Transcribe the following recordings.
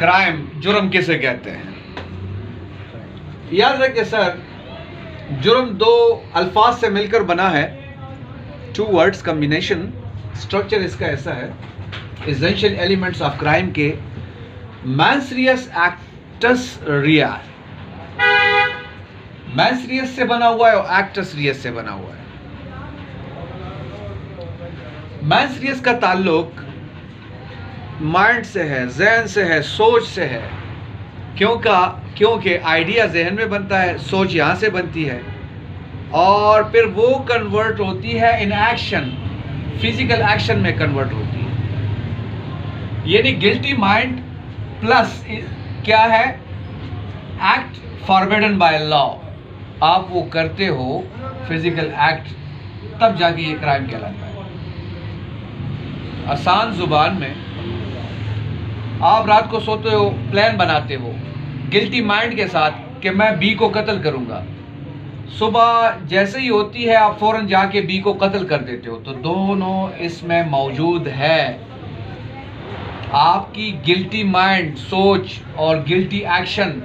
Crime, जुर्म किसे कहते हैं? याद रखिए सर, जुर्म दो अल्फाज से मिलकर बना है, टू वर्ड्स कम्बिनेशन। स्ट्रक्चर इसका ऐसा है, एसेंशियल एलिमेंट्स ऑफ क्राइम के मेंस रियस एक्टस रिया, मेंस रियस से बना हुआ है और एक्टस रियस से बना हुआ है। मेंस रियस का ताल्लुक माइंड से है, जहन से है, सोच से है। क्योंकि आइडिया जहन में बनता है, सोच यहाँ से बनती है और फिर वो कन्वर्ट होती है इन एक्शन, फिजिकल एक्शन में कन्वर्ट होती है। यानी गिल्टी माइंड प्लस क्या है, एक्ट फॉरबिडन बाय लॉ, आप वो करते हो फिजिकल एक्ट, तब जाके ये क्राइम कहलाता है। आसान जुबान में, आप रात को सोते हो, प्लान बनाते हो गिल्टी माइंड के साथ कि मैं बी को कत्ल करूंगा, सुबह जैसे ही होती है आप फौरन जाके बी को कत्ल कर देते हो, तो दोनों इसमें मौजूद है। आपकी गिल्टी माइंड, सोच और गिल्टी एक्शन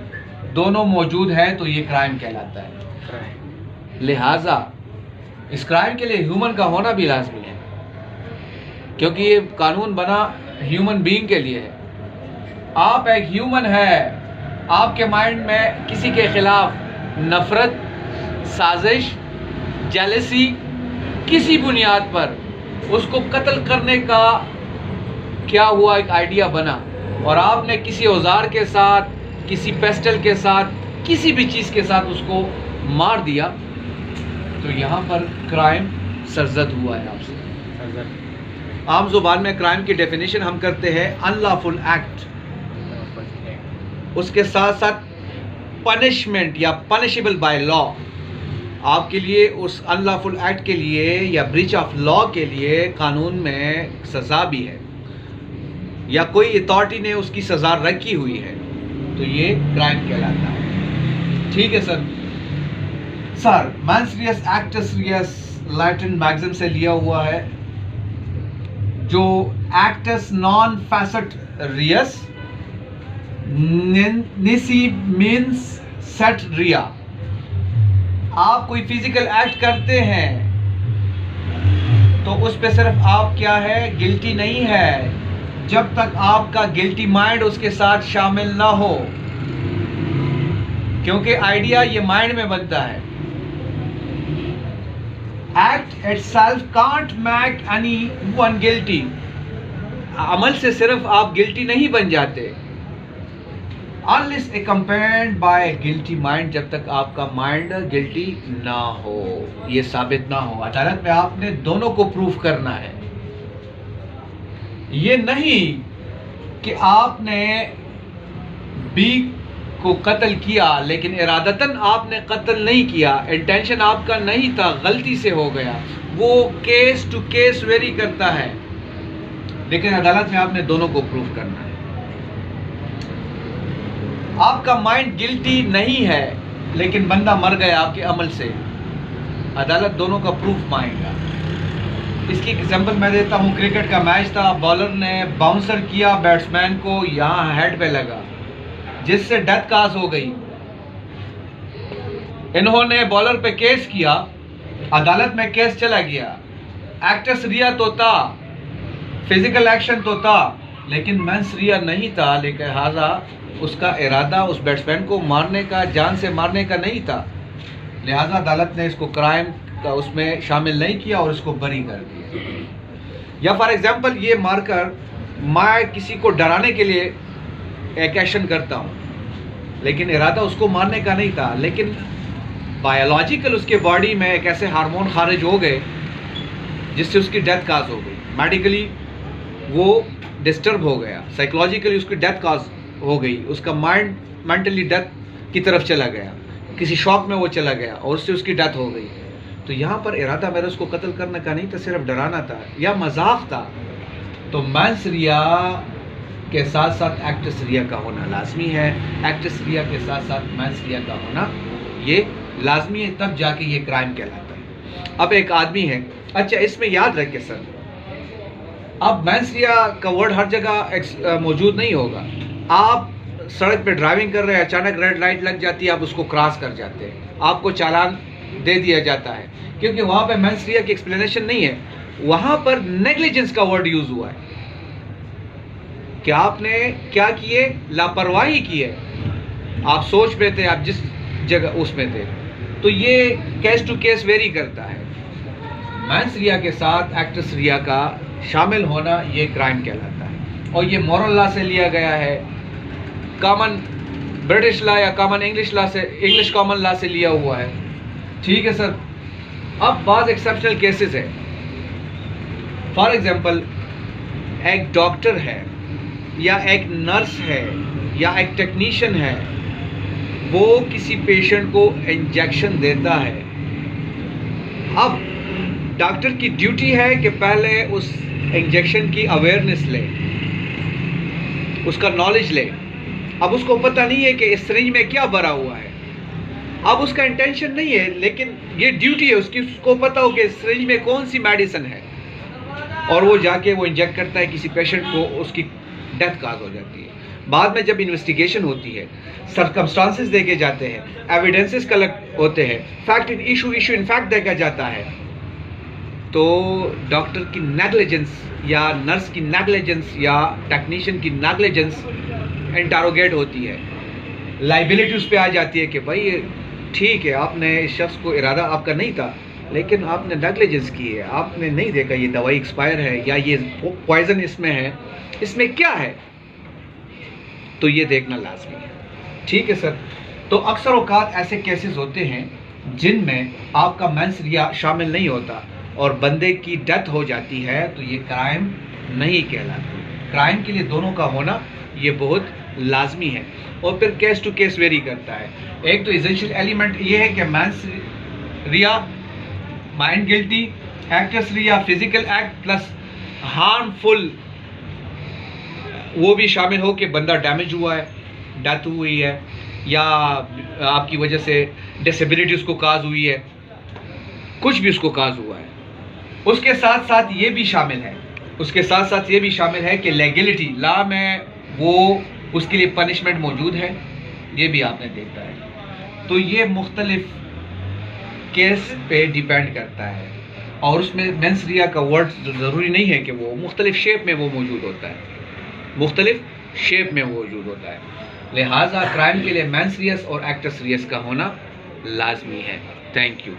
दोनों मौजूद है, तो ये क्राइम कहलाता है। लिहाजा इस क्राइम के लिए ह्यूमन का होना भी लाजमी है, क्योंकि ये कानून बना ह्यूमन बीइंग के लिए है। आप एक ह्यूमन है, आपके माइंड में किसी के खिलाफ नफरत, साजिश, जेलसी, किसी बुनियाद पर उसको कत्ल करने का क्या हुआ, एक आइडिया बना और आपने किसी औजार के साथ, किसी पेस्टल के साथ, किसी भी चीज़ के साथ उसको मार दिया, तो यहाँ पर क्राइम सरजद हुआ है आपसे। आम जुबान में क्राइम की डेफिनेशन हम करते हैं अनलॉफुल एक्ट, उसके साथ साथ पनिशमेंट या पनिशेबल बाय लॉ। आपके लिए उस अनलॉफुल एक्ट के लिए या ब्रीच ऑफ लॉ के लिए कानून में सज़ा भी है, या कोई अथॉरिटी ने उसकी सज़ा रखी हुई है, तो ये क्राइम कहलाता है। ठीक है sir. Mens rea actus reus Latin maxim से लिया हुआ है, जो actus non facit reus nisi mens sit rea. आप कोई फिजिकल एक्ट करते हैं तो उस पे सिर्फ आप क्या है, गिल्टी नहीं है, जब तक आपका गिल्टी माइंड उसके साथ शामिल ना हो, क्योंकि आइडिया ये माइंड में बनता है। Act itself can't make anyone guilty. अमल से सिर्फ आप गिल्टी नहीं बन जाते, unless accompanied by guilty mind, जब तक आपका माइंड गिल्टी ना हो, ये साबित ना हो। अदालत में आपने दोनों को प्रूफ करना है। ये नहीं कि आपने बी को कत्ल किया लेकिन इरादतन आपने कत्ल नहीं किया, इंटेंशन आपका नहीं था, गलती से हो गया। वो केस टू केस वेरी करता है, लेकिन अदालत में आपने दोनों को प्रूफ करना है। आपका माइंड गिल्टी नहीं है लेकिन बंदा मर गया आपके अमल से, अदालत दोनों का प्रूफ मांगेगा। इसकी एग्जांपल मैं देता हूँ, क्रिकेट का मैच था, बॉलर ने बाउंसर किया, बैट्समैन को यहाँ हेड पे लगा, जिससे डेथ काज हो गई। इन्होंने बॉलर पे केस किया, अदालत में केस चला गया। एक्टस रिया तो था, फिजिकल एक्शन तो था, लेकिन मेंस रिया नहीं था, लिहाजा उसका इरादा उस बैट्समैन को मारने का, जान से मारने का नहीं था, लिहाजा अदालत ने इसको क्राइम का उसमें शामिल नहीं किया और इसको बरी कर दिया। या फॉर एग्जांपल, ये मारकर मैं किसी को डराने के लिए एक एक्शन करता हूँ, लेकिन इरादा उसको मारने का नहीं था, लेकिन बायोलॉजिकल उसके बॉडी में एक ऐसे हार्मोन खारिज हो गए जिससे उसकी डेथ काज हो गई। मेडिकली वो डिस्टर्ब हो गया, साइकोलॉजिकली उसकी डेथ काज हो गई, उसका माइंड मेंटली डेथ की तरफ चला गया, किसी शॉक में वो चला गया और उससे उसकी डेथ हो गई। तो यहाँ पर इरादा मेरा उसको कत्ल करने का नहीं था, सिर्फ डराना था या मजाक था। तो मेंस रिया के साथ साथ एक्टस रिया का होना लाजमी है, एक्टस रिया के साथ साथ मेंस रिया का होना ये लाजमी है, तब जाके ये क्राइम कहलाता है। अब एक आदमी है, अच्छा इसमें याद रखें सर, अब मेंस रिया का वर्ड हर जगह मौजूद नहीं होगा। आप सड़क पे ड्राइविंग कर रहे हैं, अचानक रेड लाइट लग जाती है, आप उसको क्रॉस कर जाते हैं, आपको चालान दे दिया जाता है, क्योंकि वहाँ पे मेंस रिया की एक्सप्लेनेशन नहीं है, वहाँ पर नेग्लिजेंस का वर्ड यूज हुआ है कि आपने क्या किए, लापरवाही की है, आप सोच में थे, आप जिस जगह उसमें थे। तो ये केस टू केस वेरी करता है। मेंस रिया के साथ एक्ट्रेस रिया का शामिल होना ये क्राइम कहलाता है, और ये मॉरल लॉ से लिया गया है, कॉमन ब्रिटिश लॉ या कॉमन इंग्लिश लॉ से, इंग्लिश कॉमन लॉ से लिया हुआ है। ठीक है सर। अब बाज़ एक्सेप्शनल केसेस है। फॉर एग्जांपल, एक डॉक्टर है या एक नर्स है या एक टेक्नीशियन है, वो किसी पेशेंट को इंजेक्शन देता है। अब डॉक्टर की ड्यूटी है कि पहले उस इंजेक्शन की अवेयरनेस ले, उसका नॉलेज ले। अब उसको पता नहीं है कि इस सिरिंज में क्या भरा हुआ है, अब उसका इंटेंशन नहीं है, लेकिन ये ड्यूटी है उसकी, उसको पता हो कि इस सिरिंज में कौन सी मेडिसिन है, और वो जाके वो इंजेक्ट करता है किसी पेशेंट को, उसकी डेथ काज हो जाती है। बाद में जब इन्वेस्टिगेशन होती है, सर्कमस्टांसेस देखे जाते हैं, एविडेंसेस कलेक्ट होते हैं, fact in issue in fact देखा जाता है, तो डॉक्टर की नेग्लिजेंस या नर्स की नेग्लिजेंस या टेक्नीशियन की नेग्लिजेंस इंटरोगेट होती है, लाइबिलिटी उस पर आ जाती है कि भाई ठीक है, आपने इस शख्स को इरादा आपका नहीं था, लेकिन आपने नेग्लिजेंस की है, आपने नहीं देखा ये दवाई एक्सपायर है या ये पॉइजन इसमें है, इसमें क्या है, तो ये देखना लाजमी है। ठीक है सर। तो अक्सर औकात ऐसे केसेस होते हैं जिनमें आपका मेंस रिया शामिल नहीं होता और बंदे की डेथ हो जाती है, तो ये क्राइम नहीं कहलाता। क्राइम के लिए दोनों का होना ये बहुत लाजमी है, और फिर केस टू केस वेरी करता है। एक तो एसेंशियल एलिमेंट ये है कि mens rea mind guilty, actus rea physical act plus harmful वो भी शामिल हो कि बंदा डैमेज हुआ है, डेथ हुई है, या आपकी वजह से डिसेबिलिटी उसको काज हुई है, कुछ भी उसको काज हुआ है। उसके साथ साथ ये भी शामिल है, उसके साथ साथ ये भी शामिल है कि लीगलिटी लॉ में वो उसके लिए पनिशमेंट मौजूद है, ये भी आपने देखा है। तो ये मुख्तलिफ केस पे डिपेंड करता है, और उसमें मेंस रिया का वर्ड ज़रूरी नहीं है कि वो मुख्तलिफ शेप में वो मौजूद होता है, मुख्तलिफ शेप में मौजूद होता है। लिहाजा क्राइम के लिए मेंस रियस और एक्ट्रेस रियस का होना लाजमी है। Thank you.